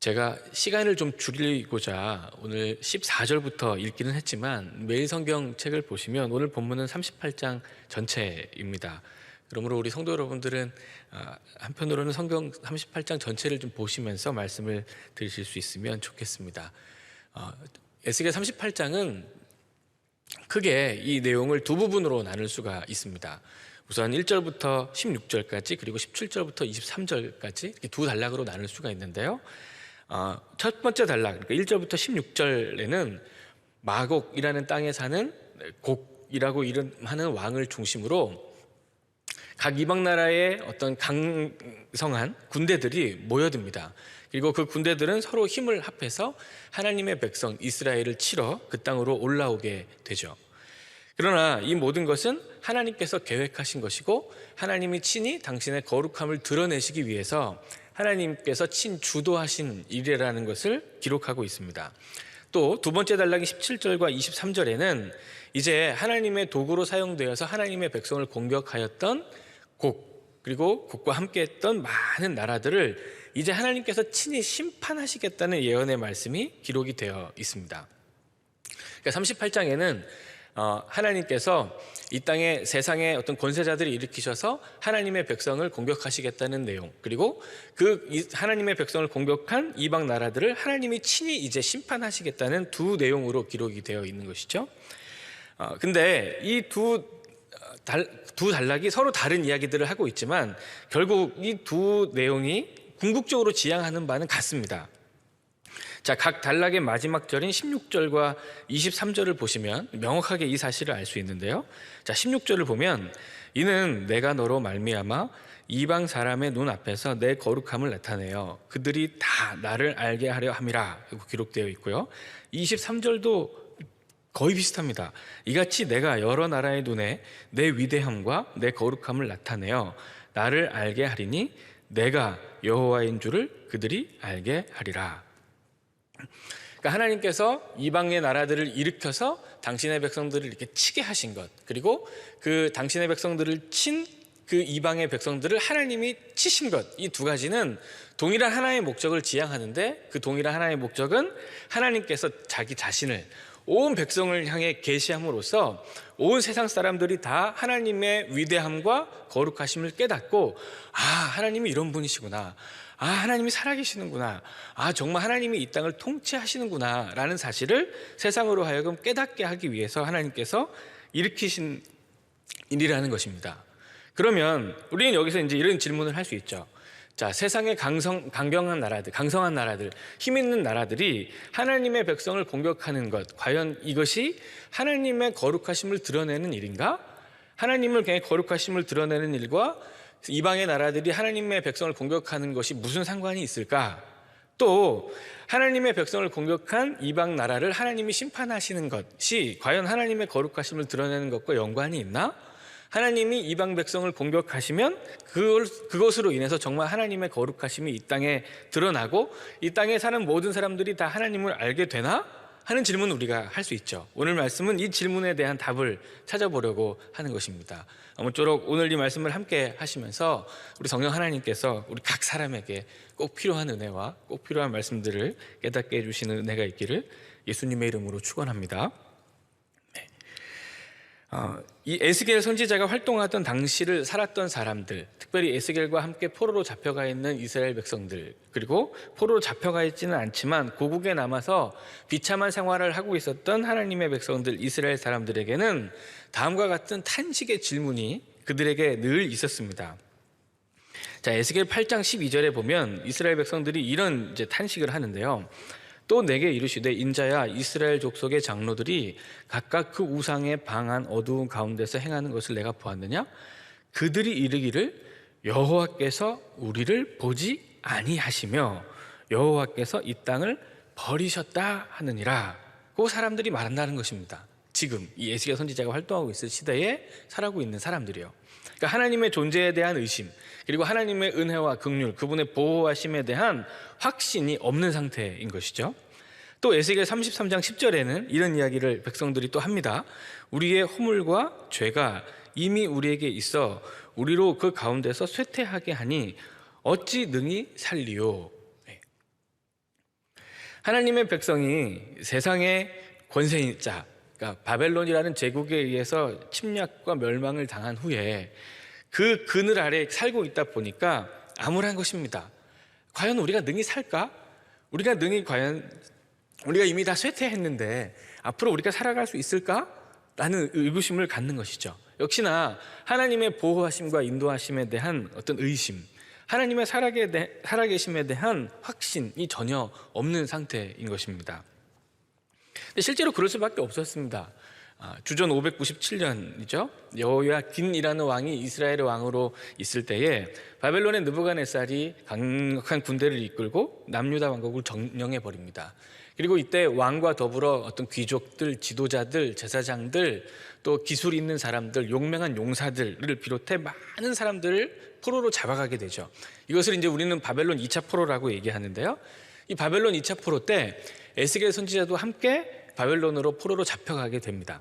제가 시간을 좀 줄이고자 오늘 14절부터 읽기는 했지만 매일 성경책을 보시면 오늘 본문은 38장 전체입니다. 그러므로 우리 성도 여러분들은 한편으로는 성경 38장 전체를 좀 보시면서 말씀을 들으실 수 있으면 좋겠습니다. 에스겔 38장은 크게 이 내용을 두 부분으로 나눌 수가 있습니다. 우선 1절부터 16절까지 그리고 17절부터 23절까지 이렇게 두 단락으로 나눌 수가 있는데요. 첫 번째 단락, 그러니까 1절부터 16절에는 마곡이라는 땅에 사는 곡이라고 이름하는 왕을 중심으로 각 이방 나라의 어떤 강성한 군대들이 모여듭니다. 그리고 그 군대들은 서로 힘을 합해서 하나님의 백성 이스라엘을 치러 그 땅으로 올라오게 되죠. 그러나 이 모든 것은 하나님께서 계획하신 것이고 하나님이 친히 당신의 거룩함을 드러내시기 위해서 하나님께서 친주도하신 일이라는 것을 기록하고 있습니다. 또 두 번째 단락인 17절과 23절에는 이제 하나님의 도구로 사용되어서 하나님의 백성을 공격하였던 곡, 그리고 곡과 함께했던 많은 나라들을 이제 하나님께서 친히 심판하시겠다는 예언의 말씀이 기록이 되어 있습니다. 그러니까 38장에는 하나님께서 이 땅에 세상의 어떤 권세자들을 일으키셔서 하나님의 백성을 공격하시겠다는 내용, 그리고 그 하나님의 백성을 공격한 이방 나라들을 하나님이 친히 이제 심판하시겠다는 두 내용으로 기록이 되어 있는 것이죠. 근데 이 두 단락이 서로 다른 이야기들을 하고 있지만 결국 이 두 내용이 궁극적으로 지향하는 바는 같습니다. 자, 각 단락의 마지막 절인 16절과 23절을 보시면 명확하게 이 사실을 알 수 있는데요. 자, 16절을 보면 이는 내가 너로 말미암아 이방 사람의 눈 앞에서 내 거룩함을 나타내어 그들이 다 나를 알게 하려 함이라 기록되어 있고요. 23절도 거의 비슷합니다. 이같이 내가 여러 나라의 눈에 내 위대함과 내 거룩함을 나타내어 나를 알게 하리니 내가 여호와인 줄을 그들이 알게 하리라. 그러니까 하나님께서 이방의 나라들을 일으켜서 당신의 백성들을 이렇게 치게 하신 것, 그리고 그 당신의 백성들을 친 그 이방의 백성들을 하나님이 치신 것, 이 두 가지는 동일한 하나의 목적을 지향하는데 그 동일한 하나의 목적은 하나님께서 자기 자신을 온 백성을 향해 계시함으로써 온 세상 사람들이 다 하나님의 위대함과 거룩하심을 깨닫고 하나님이 이런 분이시구나, 하나님이 살아계시는구나, 정말 하나님이 이 땅을 통치하시는구나 라는 사실을 세상으로 하여금 깨닫게 하기 위해서 하나님께서 일으키신 일이라는 것입니다. 그러면 우리는 여기서 이제 이런 질문을 할 수 있죠. 자, 세상의 강경한 나라들, 강성한 나라들, 힘 있는 나라들이 하나님의 백성을 공격하는 것, 과연 이것이 하나님의 거룩하심을 드러내는 일인가? 하나님을 그냥 거룩하심을 드러내는 일과 이방의 나라들이 하나님의 백성을 공격하는 것이 무슨 상관이 있을까? 또 하나님의 백성을 공격한 이방 나라를 하나님이 심판하시는 것이 과연 하나님의 거룩하심을 드러내는 것과 연관이 있나? 하나님이 이방 백성을 공격하시면 그것으로 인해서 정말 하나님의 거룩하심이 이 땅에 드러나고 이 땅에 사는 모든 사람들이 다 하나님을 알게 되나? 하는 질문을 우리가 할 수 있죠. 오늘 말씀은 이 질문에 대한 답을 찾아보려고 하는 것입니다. 아무쪼록 오늘 이 말씀을 함께 하시면서 우리 성령 하나님께서 우리 각 사람에게 꼭 필요한 은혜와 꼭 필요한 말씀들을 깨닫게 해주시는 은혜가 있기를 예수님의 이름으로 축원합니다. 이 에스겔 선지자가 활동하던 당시를 살았던 사람들, 특별히 에스겔과 함께 포로로 잡혀가 있는 이스라엘 백성들, 그리고 포로로 잡혀가 있지는 않지만 고국에 남아서 비참한 생활을 하고 있었던 하나님의 백성들, 이스라엘 사람들에게는 다음과 같은 탄식의 질문이 그들에게 늘 있었습니다. 자, 에스겔 8장 12절에 보면 이스라엘 백성들이 이런 이제 탄식을 하는데요. 또 내게 이르시되 인자야, 이스라엘 족속의 장로들이 각각 그 우상의 방한 어두운 가운데서 행하는 것을 내가 보았느냐? 그들이 이르기를 여호와께서 우리를 보지 아니하시며 여호와께서 이 땅을 버리셨다 하느니라. 그 사람들이 말한다는 것입니다. 지금 이 에스겔 선지자가 활동하고 있을 시대에 살아가고 있는 사람들이요. 그러니까 하나님의 존재에 대한 의심, 그리고 하나님의 은혜와 긍휼, 그분의 보호하심에 대한 확신이 없는 상태인 것이죠. 또 에스겔 33장 10절에는 이런 이야기를 백성들이 또 합니다. 우리의 허물과 죄가 이미 우리에게 있어 우리로 그 가운데서 쇠퇴하게 하니 어찌 능히 살리요. 하나님의 백성이 세상의 권세자, 그러니까 바벨론이라는 제국에 의해서 침략과 멸망을 당한 후에 그 그늘 아래 살고 있다 보니까 암울한 것입니다. 과연 우리가 능히 살까? 우리가 이미 다 쇠퇴했는데 앞으로 우리가 살아갈 수 있을까? 라는 의구심을 갖는 것이죠. 역시나 하나님의 보호하심과 인도하심에 대한 어떤 의심, 하나님의 살아계심에 대한 확신이 전혀 없는 상태인 것입니다. 근데 실제로 그럴 수밖에 없었습니다. 주전 597년이죠. 여호야긴이라는 왕이 이스라엘의 왕으로 있을 때에 바벨론의 느부갓네살이 강력한 군대를 이끌고 남유다 왕국을 점령해 버립니다. 그리고 이때 왕과 더불어 어떤 귀족들, 지도자들, 제사장들, 또 기술 있는 사람들, 용맹한 용사들을 비롯해 많은 사람들을 포로로 잡아가게 되죠. 이것을 이제 우리는 바벨론 2차 포로라고 얘기하는데요. 이 바벨론 2차 포로 때 에스겔 선지자도 함께 바벨론으로 포로로 잡혀가게 됩니다.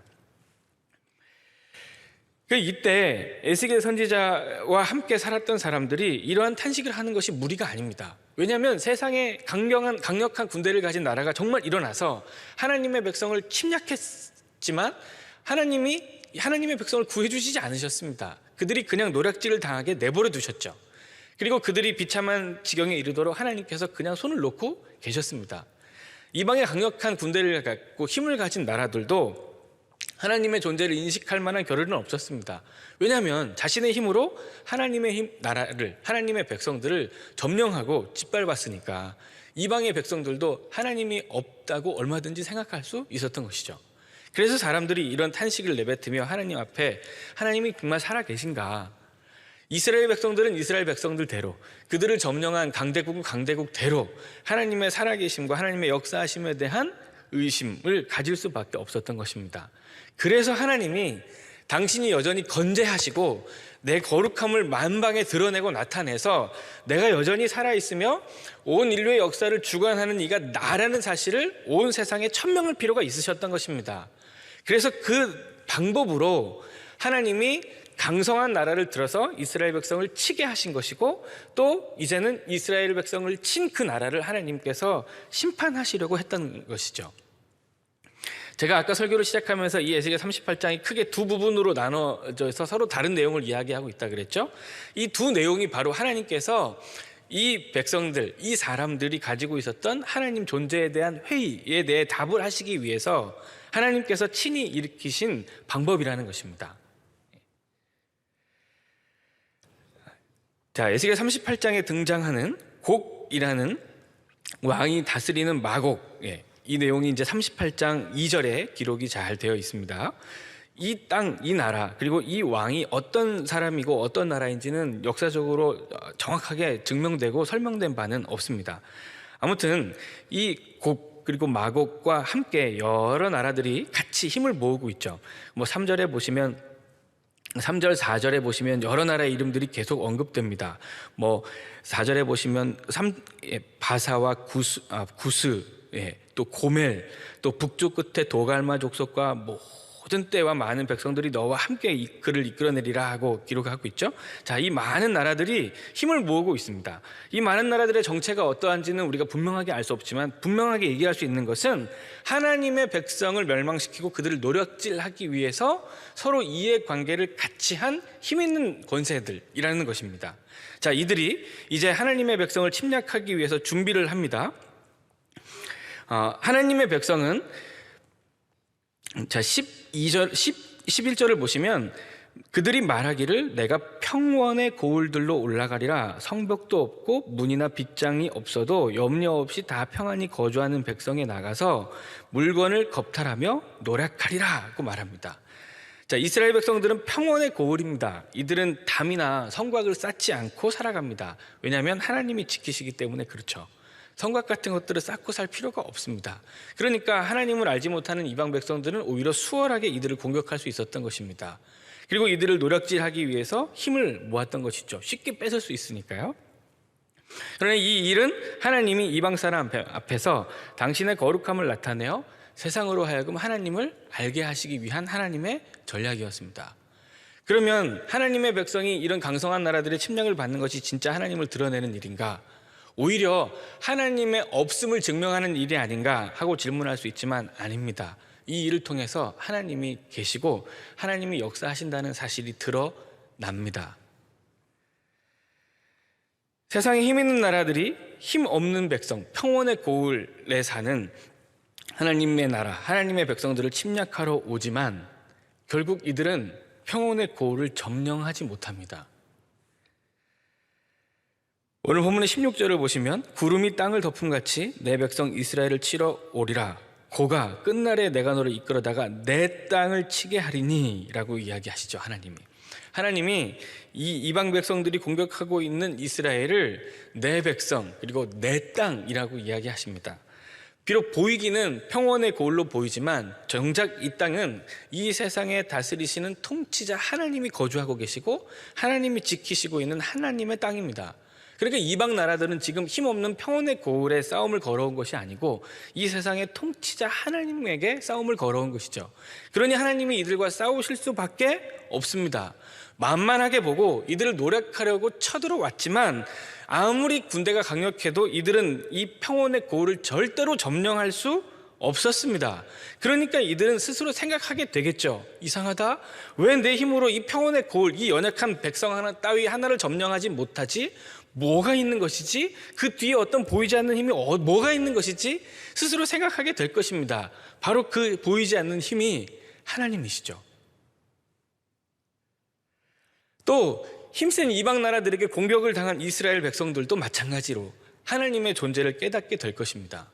이때 에스겔 선지자와 함께 살았던 사람들이 이러한 탄식을 하는 것이 무리가 아닙니다. 왜냐하면 세상에 강력한 군대를 가진 나라가 정말 일어나서 하나님의 백성을 침략했지만 하나님의 백성을 구해주시지 않으셨습니다. 그들이 그냥 노략질을 당하게 내버려 두셨죠. 그리고 그들이 비참한 지경에 이르도록 하나님께서 그냥 손을 놓고 계셨습니다. 이방의 강력한 군대를 갖고 힘을 가진 나라들도 하나님의 존재를 인식할 만한 겨를은 없었습니다. 왜냐하면 자신의 힘으로 하나님의 나라를, 하나님의 백성들을 점령하고 짓밟았으니까 이방의 백성들도 하나님이 없다고 얼마든지 생각할 수 있었던 것이죠. 그래서 사람들이 이런 탄식을 내뱉으며 하나님 앞에 하나님이 정말 살아계신가? 이스라엘 백성들은 이스라엘 백성들대로, 그들을 점령한 강대국은 강대국대로 하나님의 살아계심과 하나님의 역사하심에 대한 의심을 가질 수밖에 없었던 것입니다. 그래서 하나님이 당신이 여전히 건재하시고 내 거룩함을 만방에 드러내고 나타내서 내가 여전히 살아있으며 온 인류의 역사를 주관하는 이가 나라는 사실을 온 세상에 천명할 필요가 있으셨던 것입니다. 그래서 그 방법으로 하나님이 강성한 나라를 들어서 이스라엘 백성을 치게 하신 것이고, 또 이제는 이스라엘 백성을 친 그 나라를 하나님께서 심판하시려고 했던 것이죠. 제가 아까 설교를 시작하면서 이 에스겔 38장이 크게 두 부분으로 나눠져서 서로 다른 내용을 이야기하고 있다 그랬죠. 이 두 내용이 바로 하나님께서 이 백성들, 이 사람들이 가지고 있었던 하나님 존재에 대한 회의에 대해 답을 하시기 위해서 하나님께서 친히 일으키신 방법이라는 것입니다. 자, 에스겔 38장에 등장하는 곡이라는 왕이 다스리는 마곡, 이 내용이 이제 38장 2절에 기록이 잘 되어 있습니다. 이 땅, 이 나라, 그리고 이 왕이 어떤 사람이고 어떤 나라인지는 역사적으로 정확하게 증명되고 설명된 바는 없습니다. 아무튼 이 곡 그리고 마곡과 함께 여러 나라들이 같이 힘을 모으고 있죠. 3절, 4절에 보시면 여러 나라의 이름들이 계속 언급됩니다. 4절에 보시면 바사와 구스, 또 고멜, 또 북쪽 끝에 도갈마 족속과 모든 때와 많은 백성들이 너와 함께 그를 이끌어내리라 하고 기록하고 있죠. 자, 이 많은 나라들이 힘을 모으고 있습니다. 이 많은 나라들의 정체가 어떠한지는 우리가 분명하게 알 수 없지만 분명하게 얘기할 수 있는 것은 하나님의 백성을 멸망시키고 그들을 노략질하기 위해서 서로 이해관계를 같이 한 힘 있는 권세들이라는 것입니다. 자, 이들이 이제 하나님의 백성을 침략하기 위해서 준비를 합니다. 하나님의 백성은, 자, 11절을 보시면 그들이 말하기를 내가 평원의 고을들로 올라가리라. 성벽도 없고 문이나 빗장이 없어도 염려 없이 다 평안히 거주하는 백성에 나가서 물건을 겁탈하며 노력하리라고 말합니다. 자, 이스라엘 백성들은 평원의 고을입니다. 이들은 담이나 성곽을 쌓지 않고 살아갑니다. 왜냐하면 하나님이 지키시기 때문에 그렇죠. 성곽 같은 것들을 쌓고 살 필요가 없습니다. 그러니까 하나님을 알지 못하는 이방 백성들은 오히려 수월하게 이들을 공격할 수 있었던 것입니다. 그리고 이들을 노략질하기 위해서 힘을 모았던 것이죠. 쉽게 뺏을 수 있으니까요. 그러나 이 일은 하나님이 이방 사람 앞에서 당신의 거룩함을 나타내어 세상으로 하여금 하나님을 알게 하시기 위한 하나님의 전략이었습니다. 그러면 하나님의 백성이 이런 강성한 나라들의 침략을 받는 것이 진짜 하나님을 드러내는 일인가? 오히려 하나님의 없음을 증명하는 일이 아닌가 하고 질문할 수 있지만 아닙니다. 이 일을 통해서 하나님이 계시고 하나님이 역사하신다는 사실이 드러납니다. 세상에 힘 있는 나라들이 힘 없는 백성, 평온의 고을에 사는 하나님의 나라, 하나님의 백성들을 침략하러 오지만 결국 이들은 평온의 고을을 점령하지 못합니다. 오늘 본문의 16절을 보시면 구름이 땅을 덮음같이 내 백성 이스라엘을 치러 오리라. 고가 끝날에 내가 너를 이끌어다가 내 땅을 치게 하리니 라고 이야기하시죠. 하나님이 이 이방 백성들이 공격하고 있는 이스라엘을 내 백성 그리고 내 땅이라고 이야기하십니다. 비록 보이기는 평온의 고을로 보이지만 정작 이 땅은 이 세상에 다스리시는 통치자 하나님이 거주하고 계시고 하나님이 지키시고 있는 하나님의 땅입니다. 그러니까 이방 나라들은 지금 힘없는 평온의 고을에 싸움을 걸어온 것이 아니고 이 세상의 통치자 하나님에게 싸움을 걸어온 것이죠. 그러니 하나님이 이들과 싸우실 수밖에 없습니다. 만만하게 보고 이들을 노력하려고 쳐들어왔지만 아무리 군대가 강력해도 이들은 이 평온의 고을을 절대로 점령할 수 없었습니다. 그러니까 이들은 스스로 생각하게 되겠죠. 이상하다. 왜 내 힘으로 이 평온의 고을, 이 연약한 백성 하나 따위 하나를 점령하지 못하지? 뭐가 있는 것이지? 그 뒤에 어떤 보이지 않는 힘이 뭐가 있는 것이지? 스스로 생각하게 될 것입니다. 바로 그 보이지 않는 힘이 하나님이시죠. 또 힘센 이방 나라들에게 공격을 당한 이스라엘 백성들도 마찬가지로 하나님의 존재를 깨닫게 될 것입니다.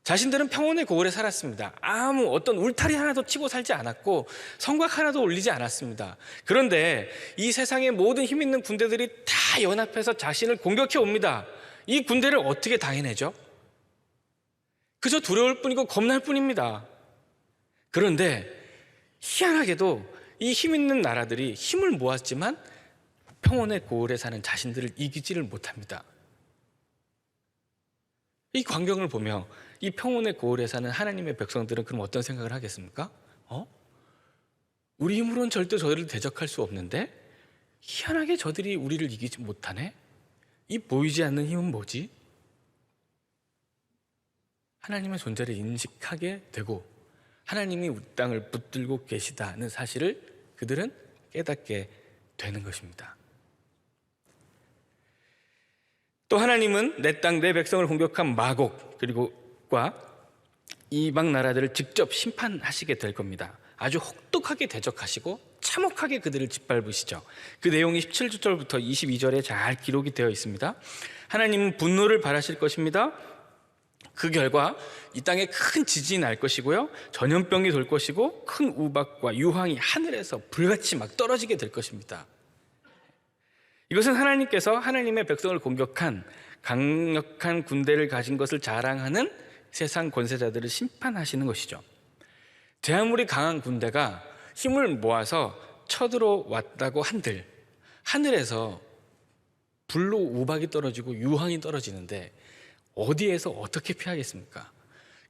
자신들은 평온의 고을에 살았습니다. 아무 어떤 울타리 하나도 치고 살지 않았고 성곽 하나도 올리지 않았습니다. 그런데 이 세상의 모든 힘 있는 군대들이 다 연합해서 자신을 공격해 옵니다. 이 군대를 어떻게 당해내죠? 그저 두려울 뿐이고 겁날 뿐입니다. 그런데 희한하게도 이 힘 있는 나라들이 힘을 모았지만 평온의 고을에 사는 자신들을 이기지를 못합니다. 이 광경을 보며 이 평온의 고을에 사는 하나님의 백성들은 그럼 어떤 생각을 하겠습니까? 우리 힘으로는 절대 저들을 대적할 수 없는데 희한하게 저들이 우리를 이기지 못하네? 이 보이지 않는 힘은 뭐지? 하나님의 존재를 인식하게 되고 하나님이 우리 땅을 붙들고 계시다는 사실을 그들은 깨닫게 되는 것입니다. 또 하나님은 내 땅 내 백성을 공격한 마곡 그리고 이방 나라들을 직접 심판하시게 될 겁니다. 아주 혹독하게 대적하시고 참혹하게 그들을 짓밟으시죠. 그 내용이 17절부터 22절에 잘 기록이 되어 있습니다. 하나님은 분노를 발하실 것입니다. 그 결과 이 땅에 큰 지진이 날 것이고요, 전염병이 돌 것이고 큰 우박과 유황이 하늘에서 불같이 막 떨어지게 될 것입니다. 이것은 하나님께서 하나님의 백성을 공격한 강력한 군대를 가진 것을 자랑하는 세상 권세자들을 심판하시는 것이죠. 제 아무리 강한 군대가 힘을 모아서 쳐들어왔다고 한들 하늘에서 불로 우박이 떨어지고 유황이 떨어지는데 어디에서 어떻게 피하겠습니까?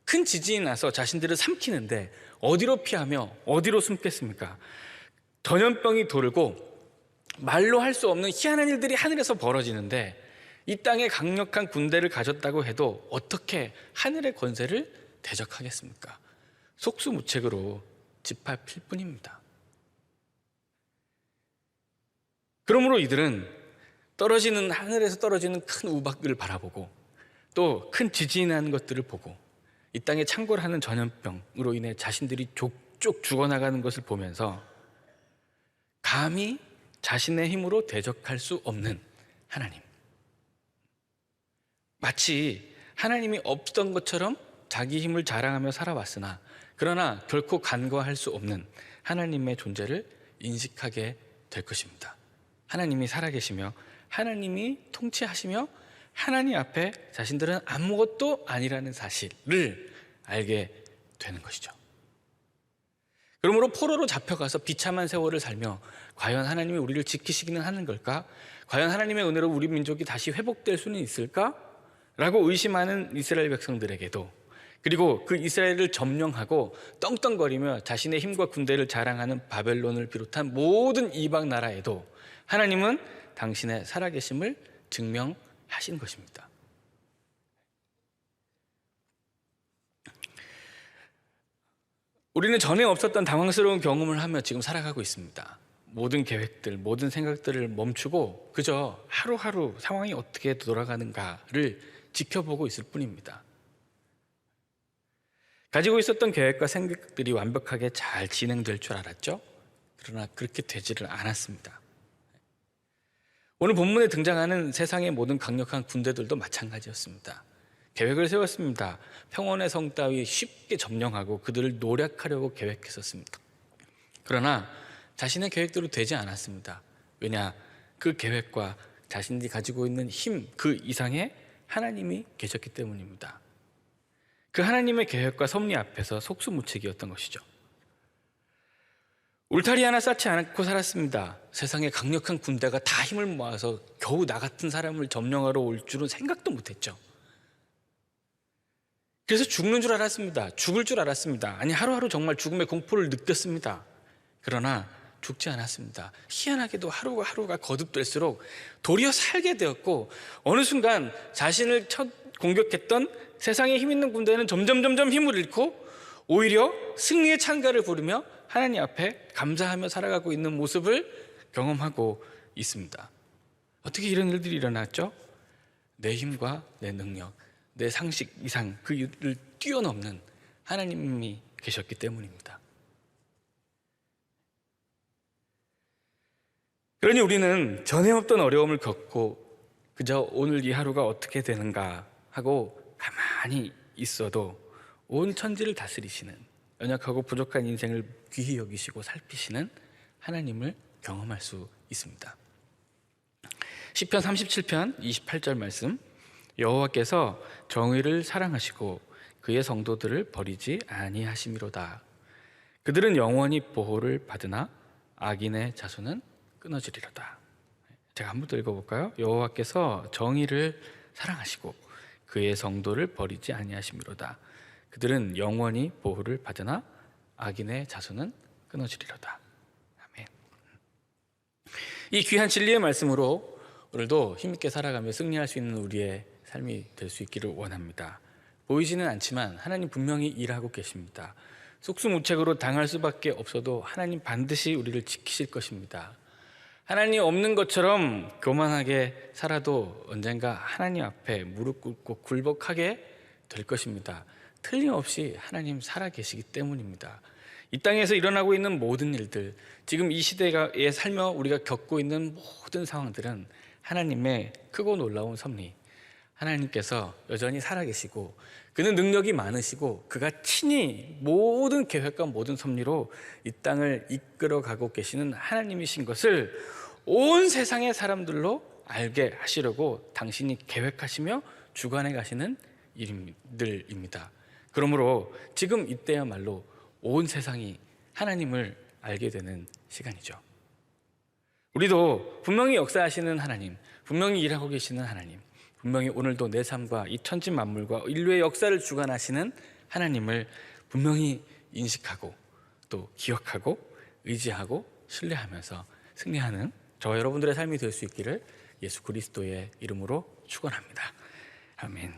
큰 지진이 나서 자신들을 삼키는데 어디로 피하며 어디로 숨겠습니까? 전염병이 돌고 말로 할 수 없는 희한한 일들이 하늘에서 벌어지는데 이 땅에 강력한 군대를 가졌다고 해도 어떻게 하늘의 권세를 대적하겠습니까? 속수무책으로 짓밟힐 뿐입니다. 그러므로 이들은 하늘에서 떨어지는 큰 우박을 바라보고 또 큰 지진이 나는 것들을 보고 이 땅에 창궐하는 전염병으로 인해 자신들이 족족 죽어나가는 것을 보면서 감히 자신의 힘으로 대적할 수 없는 하나님, 마치 하나님이 없던 것처럼 자기 힘을 자랑하며 살아왔으나 그러나 결코 간과할 수 없는 하나님의 존재를 인식하게 될 것입니다. 하나님이 살아계시며 하나님이 통치하시며 하나님 앞에 자신들은 아무것도 아니라는 사실을 알게 되는 것이죠. 그러므로 포로로 잡혀가서 비참한 세월을 살며 과연 하나님이 우리를 지키시기는 하는 걸까? 과연 하나님의 은혜로 우리 민족이 다시 회복될 수는 있을까? 라고 의심하는 이스라엘 백성들에게도, 그리고 그 이스라엘을 점령하고 떵떵거리며 자신의 힘과 군대를 자랑하는 바벨론을 비롯한 모든 이방 나라에도 하나님은 당신의 살아계심을 증명하신 것입니다. 우리는 전에 없었던 당황스러운 경험을 하며 지금 살아가고 있습니다. 모든 계획들, 모든 생각들을 멈추고 그저 하루하루 상황이 어떻게 돌아가는가를 지켜보고 있을 뿐입니다. 가지고 있었던 계획과 생각들이 완벽하게 잘 진행될 줄 알았죠? 그러나 그렇게 되지를 않았습니다. 오늘 본문에 등장하는 세상의 모든 강력한 군대들도 마찬가지였습니다. 계획을 세웠습니다. 평온의 성 따위 쉽게 점령하고 그들을 노략하려고 계획했었습니다. 그러나 자신의 계획대로 되지 않았습니다. 왜냐? 그 계획과 자신이 가지고 있는 힘 그 이상의 하나님이 계셨기 때문입니다. 그 하나님의 계획과 섭리 앞에서 속수무책이었던 것이죠. 울타리 하나 쌓지 않고 살았습니다. 세상에 강력한 군대가 다 힘을 모아서 겨우 나 같은 사람을 점령하러 올 줄은 생각도 못했죠. 그래서 죽는 줄 알았습니다. 죽을 줄 알았습니다. 아니, 하루하루 정말 죽음의 공포를 느꼈습니다. 그러나 죽지 않았습니다. 희한하게도 하루가 거듭될수록 도리어 살게 되었고, 어느 순간 자신을 첫 공격했던 세상에 힘 있는 군대는 점점 힘을 잃고 오히려 승리의 찬가를 부르며 하나님 앞에 감사하며 살아가고 있는 모습을 경험하고 있습니다. 어떻게 이런 일들이 일어났죠? 내 힘과 내 능력, 내 상식 이상 그 일을 뛰어넘는 하나님이 계셨기 때문입니다. 그러니 우리는 전에 없던 어려움을 겪고 그저 오늘 이 하루가 어떻게 되는가 하고 가만히 있어도 온 천지를 다스리시는, 연약하고 부족한 인생을 귀히 여기시고 살피시는 하나님을 경험할 수 있습니다. 시편 37편 28절 말씀, 여호와께서 정의를 사랑하시고 그의 성도들을 버리지 아니하심이로다. 그들은 영원히 보호를 받으나 악인의 자손은 끊어지리로다. 제가 한 번 더 읽어볼까요? 여호와께서 정의를 사랑하시고 그의 성도를 버리지 아니하심이로다. 그들은 영원히 보호를 받으나 악인의 자손은 끊어지리로다. 아멘. 이 귀한 진리의 말씀으로 오늘도 힘있게 살아가며 승리할 수 있는 우리의 삶이 될 수 있기를 원합니다. 보이지는 않지만 하나님 분명히 일하고 계십니다. 속수무책으로 당할 수밖에 없어도 하나님 반드시 우리를 지키실 것입니다. 하나님 없는 것처럼 교만하게 살아도 언젠가 하나님 앞에 무릎 꿇고 굴복하게 될 것입니다. 틀림없이 하나님 살아계시기 때문입니다. 이 땅에서 일어나고 있는 모든 일들, 지금 이 시대에 살며 우리가 겪고 있는 모든 상황들은 하나님의 크고 놀라운 섭리, 하나님께서 여전히 살아계시고 그는 능력이 많으시고 그가 친히 모든 계획과 모든 섭리로 이 땅을 이끌어가고 계시는 하나님이신 것을 온 세상의 사람들로 알게 하시려고 당신이 계획하시며 주관해 가시는 일들입니다. 그러므로 지금 이때야말로 온 세상이 하나님을 알게 되는 시간이죠. 우리도 분명히 역사하시는 하나님, 분명히 일하고 계시는 하나님, 분명히 오늘도 내 삶과 이 천지 만물과 인류의 역사를 주관하시는 하나님을 분명히 인식하고 또 기억하고 의지하고 신뢰하면서 승리하는 저와 여러분들의 삶이 될 수 있기를 예수 그리스도의 이름으로 축원합니다. 아멘.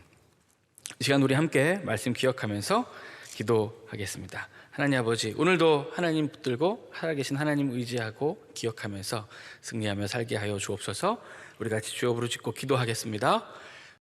이 시간 우리 함께 말씀 기억하면서 기도하겠습니다. 하나님 아버지, 오늘도 하나님 붙들고 살아계신 하나님 의지하고 기억하면서 승리하며 살게 하여 주옵소서. 우리 같이 주여 부르짖고 기도하겠습니다.